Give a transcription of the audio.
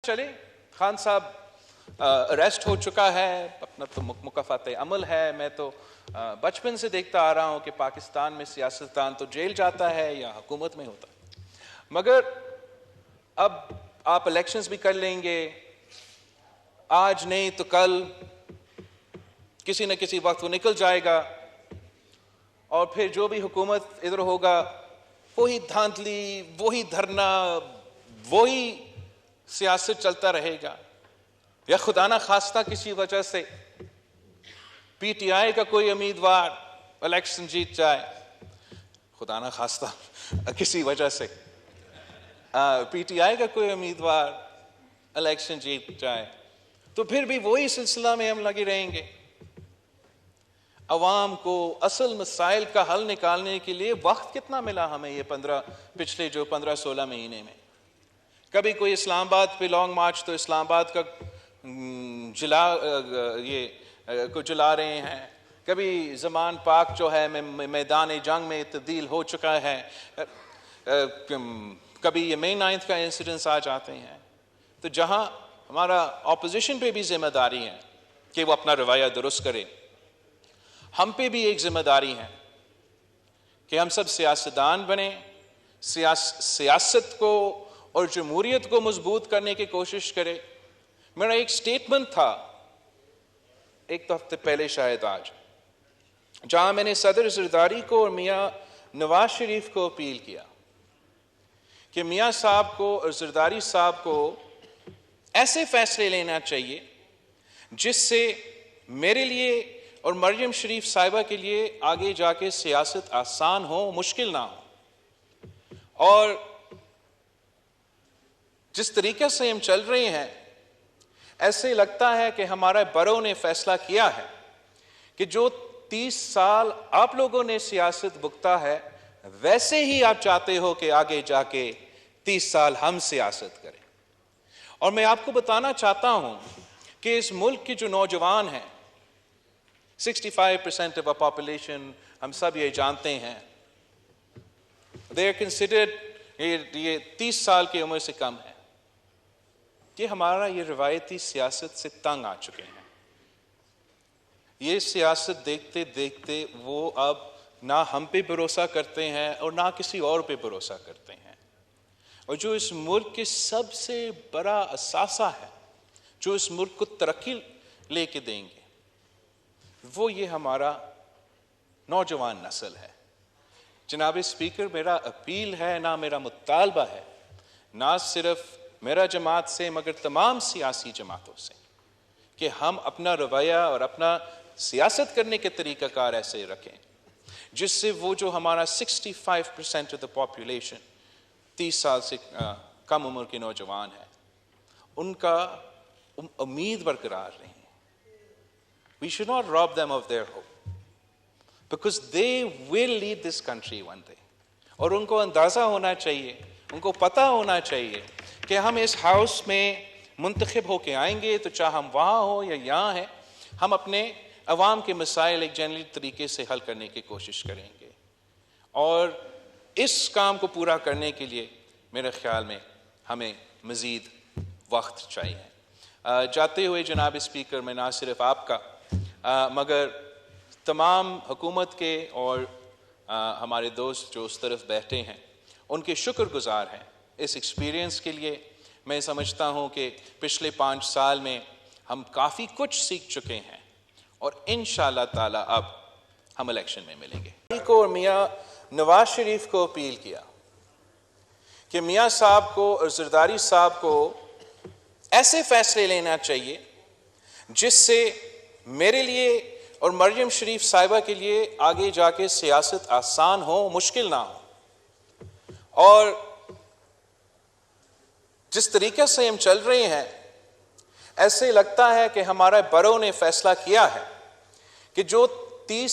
چلے خان صاحب اریسٹ ہو چکا ہے, اپنا تو مکافات عمل ہے. میں تو بچپن سے دیکھتا آ رہا ہوں کہ پاکستان میں سیاستدان تو جیل جاتا ہے یا حکومت میں ہوتا ہے, مگر اب آپ الیکشنز بھی کر لیں گے, آج نہیں تو کل کسی نہ کسی وقت وہ نکل جائے گا, اور پھر جو بھی حکومت ادھر ہوگا وہی دھاندلی, وہی دھرنا, وہی سیاست چلتا رہے گا. یا خدا نہ خواستہ کسی وجہ سے پی ٹی آئی کا کوئی امیدوار الیکشن جیت جائے, خدا نہ خواستہ کسی وجہ سے پی ٹی آئی کا کوئی امیدوار الیکشن جیت جائے, تو پھر بھی وہی سلسلہ میں ہم لگے رہیں گے. عوام کو اصل مسائل کا حل نکالنے کے لیے وقت کتنا ملا ہمیں یہ پچھلے جو 15-16 مہینے میں؟ کبھی کوئی اسلام آباد پہ لانگ مارچ تو اسلام آباد کا جلا رہے ہیں, کبھی زمان پاک جو ہے میدان جنگ میں تبدیل ہو چکا ہے, کبھی یہ مئی 9 کا انسیڈنس آ جاتے ہیں. تو جہاں ہمارا اپوزیشن پہ بھی ذمہ داری ہے کہ وہ اپنا رویہ درست کرے, ہم پہ بھی ایک ذمہ داری ہے کہ ہم سب سیاستدان بنیں, سیاست کو اور جمہوریت کو مضبوط کرنے کی کوشش کرے. میرا ایک سٹیٹمنٹ تھا ایک ہفتے پہلے شاید آج, جہاں میں نے صدر زرداری کو اور میاں نواز شریف کو اپیل کیا کہ میاں صاحب کو اور زرداری صاحب کو ایسے فیصلے لینا چاہیے جس سے میرے لیے اور مریم شریف صاحبہ کے لیے آگے جا کے سیاست آسان ہو, مشکل نہ ہو. اور جس طریقے سے ہم چل رہے ہیں ایسے لگتا ہے کہ ہمارا برو نے فیصلہ کیا ہے کہ جو 30 سال آپ لوگوں نے سیاست بھگتا ہے ویسے ہی آپ چاہتے ہو کہ آگے جا کے 30 سال ہم سیاست کریں. اور میں آپ کو بتانا چاہتا ہوں کہ اس ملک کے جو نوجوان ہیں, 65% of our population, ہم سب یہ جانتے ہیں, they are considered, یہ 30 سال کی عمر سے کم ہے. کہ ہمارا یہ روایتی سیاست سے تنگ آ چکے ہیں. یہ سیاست دیکھتے دیکھتے وہ اب نہ ہم پہ بھروسہ کرتے ہیں اور نہ کسی اور پہ بھروسہ کرتے ہیں. اور جو اس ملک کے سب سے بڑا اثاثہ ہے, جو اس ملک کو ترقی لے کے دیں گے, وہ یہ ہمارا نوجوان نسل ہے. جناب اسپیکر, میرا اپیل ہے, نہ میرا مطالبہ ہے, نہ صرف میرا جماعت سے مگر تمام سیاسی جماعتوں سے, کہ ہم اپنا رویہ اور اپنا سیاست کرنے کے طریقہ کار ایسے رکھیں جس سے وہ جو ہمارا 65% of the population 30 سال سے کم عمر کے نوجوان ہیں, ان کا امید برقرار رہیں. We should not rob them of their hope because they will lead this country one day. اور ان کو اندازہ ہونا چاہیے, ان کو پتہ ہونا چاہیے کہ ہم اس ہاؤس میں منتخب ہو کے آئیں گے تو چاہے ہم وہاں ہوں یا یہاں ہیں, ہم اپنے عوام کے مسائل ایک جنرل طریقے سے حل کرنے کی کوشش کریں گے. اور اس کام کو پورا کرنے کے لیے میرے خیال میں ہمیں مزید وقت چاہیے. جاتے ہوئے جناب اسپیکر, میں نہ صرف آپ کا مگر تمام حکومت کے اور ہمارے دوست جو اس طرف بیٹھے ہیں ان کے شکر گزار ہیں اس ایکسپیرینس کے لیے. میں سمجھتا ہوں کہ پچھلے 5 سال میں ہم کافی کچھ سیکھ چکے ہیں اور انشاءاللہ تعالی اب ہم الیکشن میں ملیں گے. اور میاں نواز شریف کو اپیل کیا کہ میاں صاحب کو اور زرداری صاحب کو ایسے فیصلے لینا چاہیے جس سے میرے لیے اور مریم شریف صاحبہ کے لیے آگے جا کے سیاست آسان ہو, مشکل نہ ہو. اور جس طریقے سے ہم چل رہے ہیں ایسے لگتا ہے کہ ہمارا برو نے فیصلہ کیا ہے کہ جو 30